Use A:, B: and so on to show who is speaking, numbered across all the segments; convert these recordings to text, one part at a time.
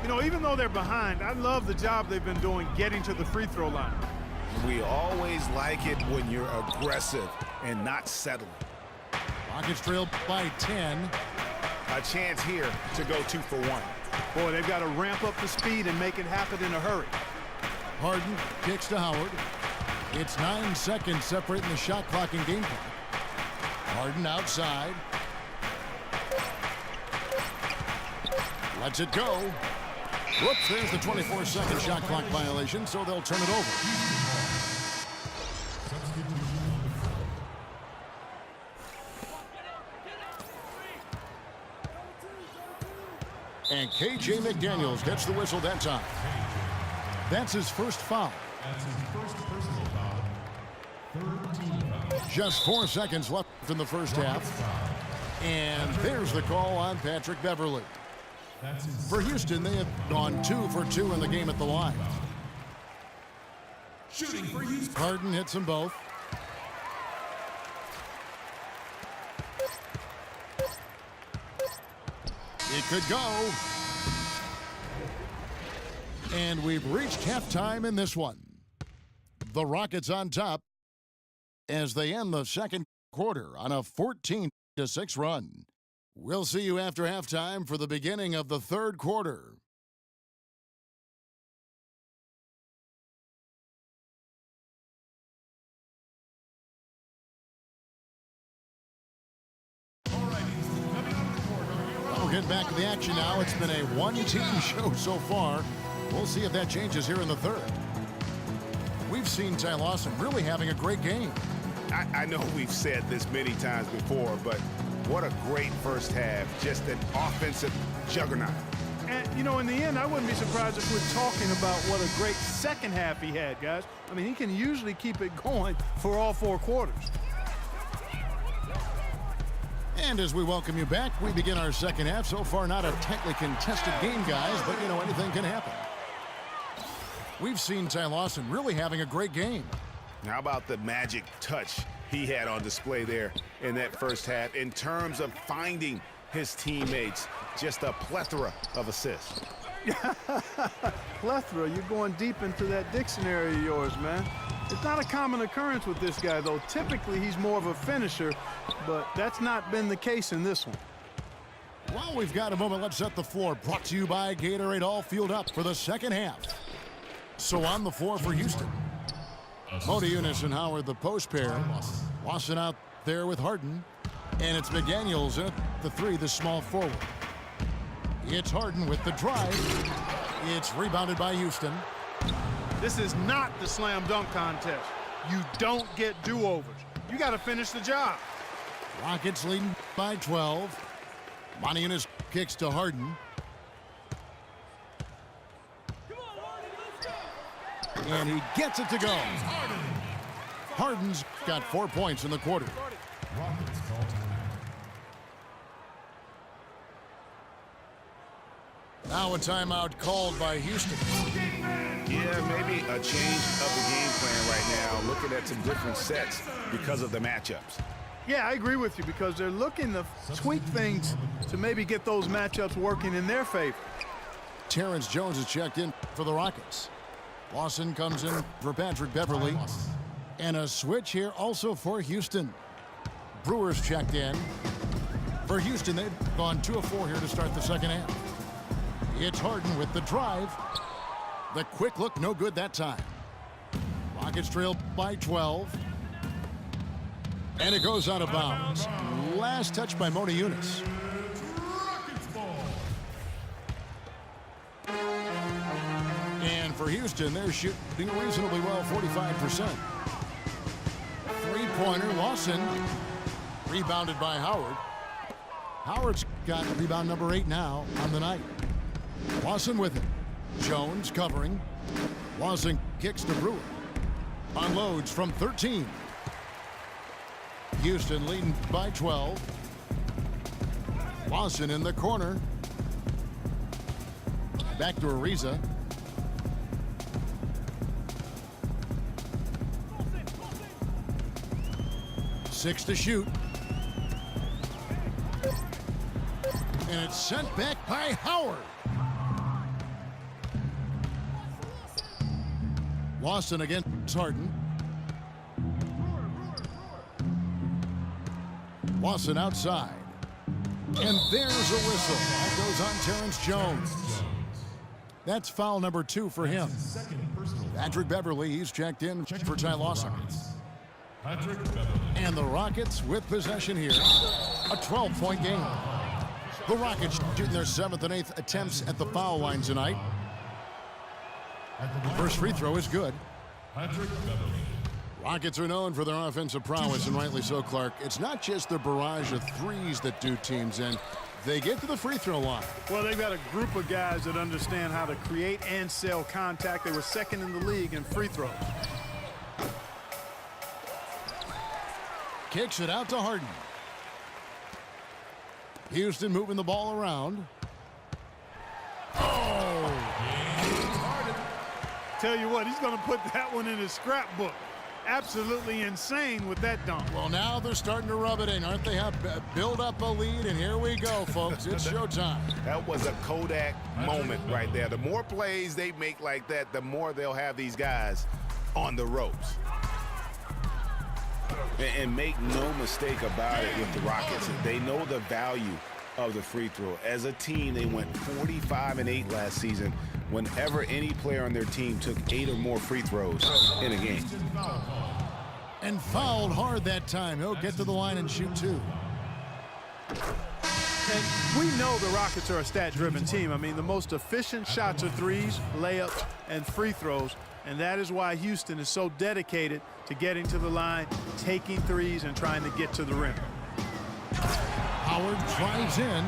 A: You know, even though they're behind, I love the job they've been doing getting to the free throw line.
B: We always like it when you're aggressive and not settling.
C: Rockets trail by 10.
B: A chance here to go 2 for 1.
A: Boy, they've got to ramp up the speed and make it happen in a hurry.
C: Harden kicks to Howard. It's 9 seconds separating the shot clock and game clock. Harden outside. Lets it go. Whoops, there's the 24-second shot clock violation, so they'll turn it over. And KJ McDaniels gets the whistle that time. That's his first foul.
D: That's his first personal foul. Third team foul.
C: Just 4 seconds left in the first half. And there's the call on Patrick Beverley. For Houston, they have gone 2 for 2 in the game at the line.
D: Shooting for Houston.
C: Harden hits them both. It could go. And we've reached halftime in this one. The Rockets on top as they end the second quarter on a 14-6 run. We'll see you after halftime for the beginning of the third quarter. We'll get back to the action now. It's been a one-team show so far. We'll see if that changes here in the third. We've seen Ty Lawson really having a great game.
B: I know we've said this many times before, but what a great first half. Just an offensive juggernaut.
A: And, you know, in the end, I wouldn't be surprised if we're talking about what a great second half he had, guys. I mean, he can usually keep it going for all 4 quarters.
C: And as we welcome you back, we begin our second half. So far, not a tightly contested game, guys, but, you know, anything can happen. We've seen Ty Lawson really having a great game.
B: How about the magic touch he had on display there in that first half in terms of finding his teammates? Just a plethora of assists.
A: Plethora, you're going deep into that dictionary of yours, man. It's not a common occurrence with this guy, though. Typically, he's more of a finisher, but that's not been the case in this one.
C: Well, we've got a moment. Let's set the floor. Brought to you by Gatorade. All fueled up for the second half. So on the floor for Houston. Modiunas and Howard, the post pair. Lawson out there with Harden. And it's McDaniels at the 3, the small forward. It's Harden with the drive. It's rebounded by Houston.
A: This is not the slam dunk contest. You don't get do-overs. You got to finish the job.
C: Rockets leading by 12. Modiunas kicks to Harden. And he gets it to go. Harden's got 4 points in the quarter.
D: Rockets call timeout.
C: Now a timeout called by Houston.
B: Yeah, maybe a change of the game plan right now, looking at some different sets because of the matchups.
A: Yeah, I agree with you because they're looking to tweak things to maybe get those matchups working in their favor.
C: Terrence Jones is checked in for the Rockets. Lawson comes in for Patrick Beverley. And a switch here also for Houston. Brewers checked in. For Houston, they've gone 2 of 4 here to start the second half. It's Harden with the drive. The quick look, no good that time. Rockets trail by 12. And it goes out of bounds. Last touch by Modiunas. And for Houston, they're shooting reasonably well, 45%. Three-pointer, Lawson. Rebounded by Howard. Howard's got rebound number 8 now on the night. Lawson with it. Jones covering. Lawson kicks to Brewer. Unloads from 13. Houston leading by 12. Lawson in the corner. Back to Ariza. Six to shoot. And it's sent back by Howard. Lawson against Harden. Lawson outside. And there's a whistle. That goes on Terrence Jones. That's foul number 2 for him. Patrick Beverly, he's checked in for Ty Lawson. And the Rockets with possession here. A 12-point game. The Rockets shooting their 7th and 8th attempts at the foul line tonight. First free throw is good. Rockets are known for their offensive prowess, and rightly so, Clark. It's not just the barrage of threes that do teams in. They get to the free throw line.
A: Well, they've got a group of guys that understand how to create and sell contact. They were second in the league in free throws.
C: Kicks it out to Harden. Houston moving the ball around. Oh!
A: Tell you what, he's going to put that one in his scrapbook. Absolutely insane with that dunk.
C: Well, now they're starting to rub it in, aren't they? Build up a lead, and here we go, folks. It's showtime.
B: That was a Kodak moment right there. The more plays they make like that, the more they'll have these guys on the ropes. And make no mistake about it with the Rockets. They know the value of the free throw. As a team, they went 45-8 last season whenever any player on their team took 8 or more free throws in a game.
C: And fouled hard that time. He'll get to the line and shoot 2.
A: And we know the Rockets are a stat-driven team. I mean, the most efficient shots are threes, layups, and free throws. And that is why Houston is so dedicated to getting to the line, taking threes, and trying to get to the rim.
C: Howard drives in,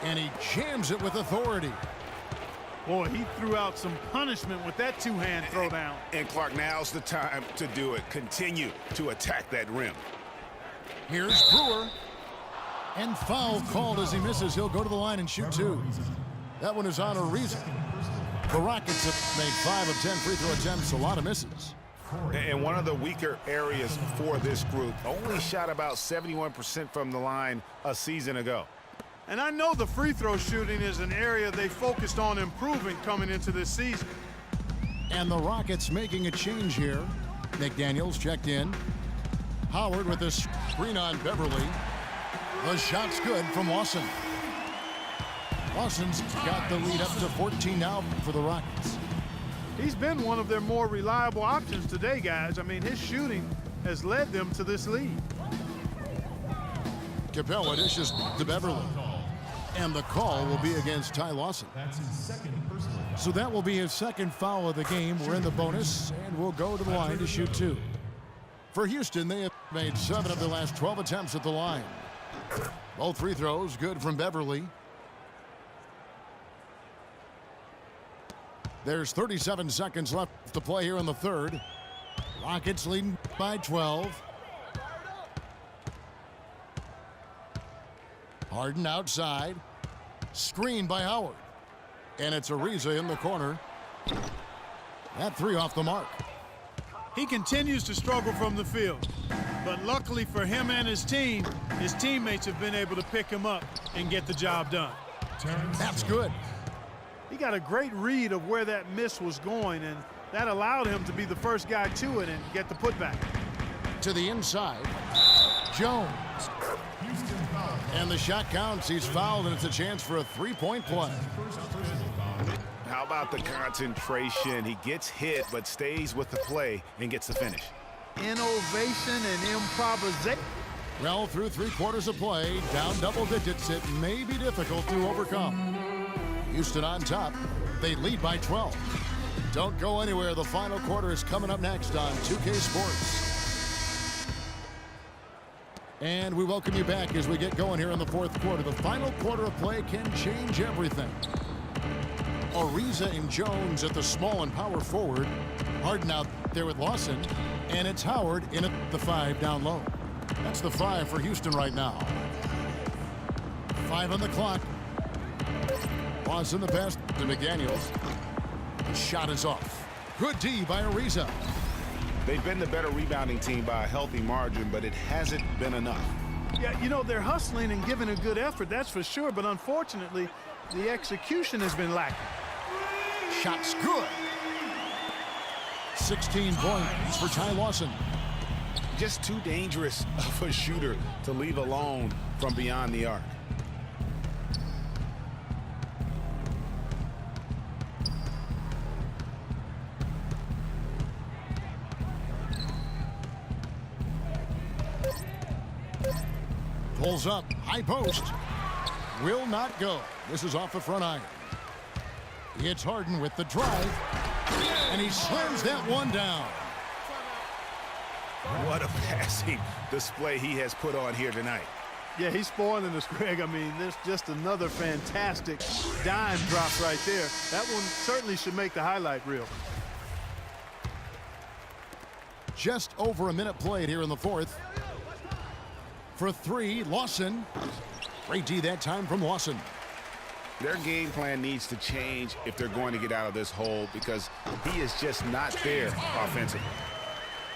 C: and he jams it with authority.
A: Boy, he threw out some punishment with that two-hand throwdown.
B: And Clark, now's the time to do it. Continue to attack that rim.
C: Here's Brewer. And foul called as he misses. He'll go to the line and shoot 2. That one is on Ariza. The Rockets have made 5 of 10 free throw attempts, a lot of misses.
B: And one of the weaker areas for this group, only shot about 71% from the line a season ago.
A: And I know the free throw shooting is an area they focused on improving coming into this season.
C: And the Rockets making a change here. McDaniels checked in. Howard with a screen on Beverly. The shot's good from Lawson. Lawson's got the lead up to 14 now for the Rockets.
A: He's been one of their more reliable options today, guys. I mean, his shooting has led them to this lead.
C: Capella dishes to Beverly. And the call will be against Ty Lawson.
D: That's his second personal foul.
C: So that will be his second foul of the game. We're in the bonus, and we'll go to the line to shoot 2. For Houston, they have made 7 of their last 12 attempts at the line. Both free throws good from Beverly. There's 37 seconds left to play here in the third. Rockets leading by 12. Harden outside. Screen by Howard. And it's Ariza in the corner. That 3 off the mark.
A: He continues to struggle from the field. But luckily for him and his team, his teammates have been able to pick him up and get the job done.
C: That's good.
A: He got a great read of where that miss was going, and that allowed him to be the first guy to it and get the putback.
C: To the inside. Jones. And the shot counts. He's fouled, and it's a chance for a 3-point play.
B: How about the concentration? He gets hit, but stays with the play and gets the finish.
A: Innovation and improvisation.
C: Well, through 3 quarters of play, down double digits, it may be difficult to overcome. Houston on top. They lead by 12. Don't go anywhere. The final quarter is coming up next on 2K Sports. And we welcome you back as we get going here in the 4th quarter. The final quarter of play can change everything. Ariza and Jones at the small and power forward. Harden out there with Lawson. And it's Howard in at the 5 down low. That's the 5 for Houston right now. 5 on the clock. Lawson the pass to McDaniels. The shot is off. Good D by Ariza.
B: They've been the better rebounding team by a healthy margin, but it hasn't been enough.
A: Yeah, you know, they're hustling and giving a good effort, that's for sure. But unfortunately, the execution has been lacking.
C: Shot's good. 16 points for Ty Lawson.
B: Just too dangerous of a shooter to leave alone from beyond the arc.
C: Pulls up, high post. Will not go. This is off the front iron. It's Harden with the drive, and he slams that one down.
B: What a passing display he has put on here tonight.
A: Yeah, he's spoiling us, Greg. I mean, there's just another fantastic dime drop right there. That one certainly should make the highlight reel.
C: Just over a minute played here in the fourth. For three, Lawson. Great D that time from Lawson.
B: Their game plan needs to change if they're going to get out of this hole because he is just not there offensively.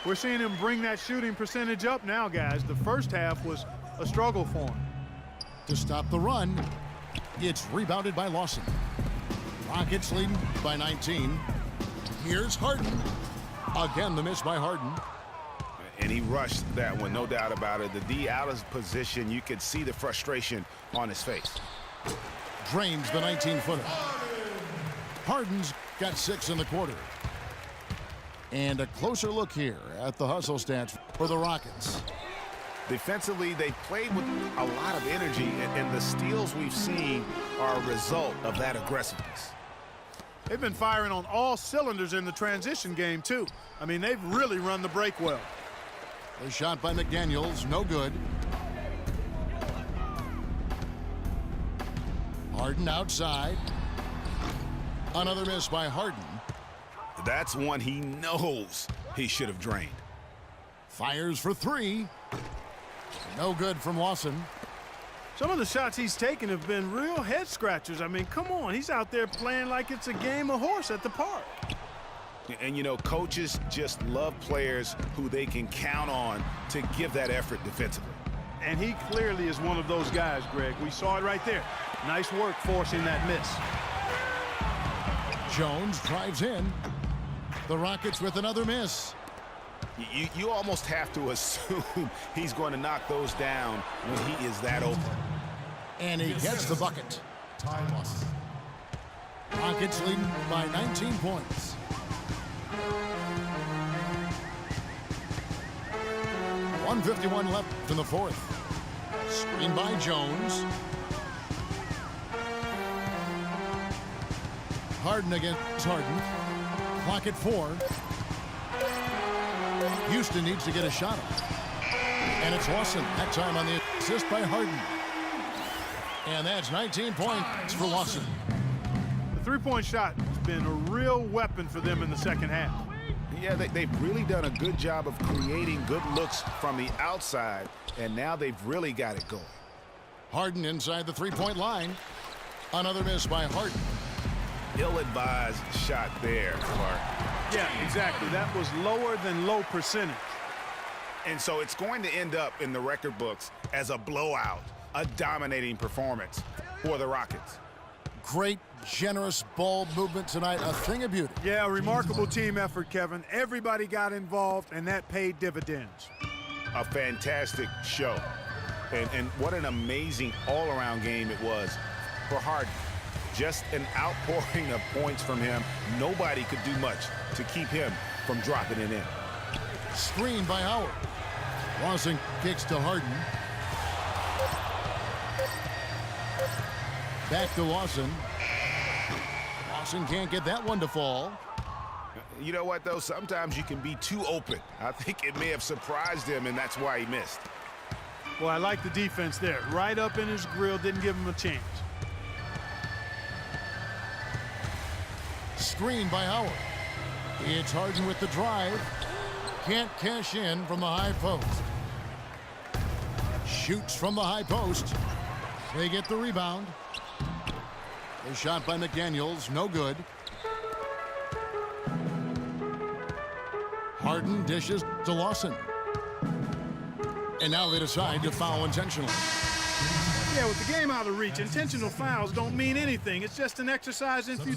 A: We're seeing him bring that shooting percentage up now, guys. The first half was a struggle for him.
C: To stop the run, it's rebounded by Lawson. Rockets leading by 19. Here's Harden. Again, the miss by Harden.
B: And he rushed that one, no doubt about it. The D out of position, you could see the frustration on his face.
C: Drains the 19-footer. Harden's got 6 in the quarter. And a closer look here at the hustle stats for the Rockets.
B: Defensively, they played with a lot of energy, and the steals we've seen are a result of that aggressiveness.
A: They've been firing on all cylinders in the transition game, too. I mean, they've really run the break well.
C: The shot by McDaniels, no good. Harden outside. Another miss by Harden.
B: That's one he knows he should have drained.
C: Fires for three. No good from Lawson.
A: Some of the shots he's taken have been real head scratchers. I mean, come on, he's out there playing like it's a game of horse at the park.
B: And, you know, coaches just love players who they can count on to give that effort defensively.
A: And he clearly is one of those guys, Greg. We saw it right there. Nice work forcing that miss.
C: Jones drives in. The Rockets with another miss.
B: You almost have to assume he's going to knock those down when he is that open.
C: And he gets the bucket.
D: Ty Lawson.
C: Rockets leading by 19 points. .151 left in the fourth. Screen by Jones. Harden against Harden. Clock at 4. Houston needs to get a shot up. And it's Lawson. That time on the assist by Harden. And that's 19 points for Lawson.
A: The three-point shot has been a real weapon for them in the second half.
B: Yeah, they've really done a good job of creating good looks from the outside, and now they've really got it going.
C: Harden inside the three-point line. Another miss by Harden.
B: Ill-advised shot there, Clark.
A: Yeah, exactly. That was lower than low percentage.
B: And so it's going to end up in the record books as a blowout, a dominating performance for the Rockets.
C: Great, generous ball movement tonight. A thing of beauty.
A: Yeah, a remarkable team effort, Kevin. Everybody got involved, and that paid dividends.
B: A fantastic show. And what an amazing all-around game it was for Harden. Just an outpouring of points from him. Nobody could do much to keep him from dropping it in.
C: Screen by Howard. Lawson kicks to Harden. Back to Lawson. Lawson can't get that one to fall.
B: You know what, though? Sometimes you can be too open. I think it may have surprised him, and that's why he missed.
A: Well, I like the defense there. Right up in his grill, didn't give him a chance.
C: Screen by Howard. It's Harden with the drive. Can't cash in from the high post. Shoots from the high post. They get the rebound. A shot by McDaniels, no good. Harden dishes to Lawson. And now they decide to foul intentionally.
A: Yeah, with the game out of reach, intentional fouls don't mean anything. It's just an exercise in futility.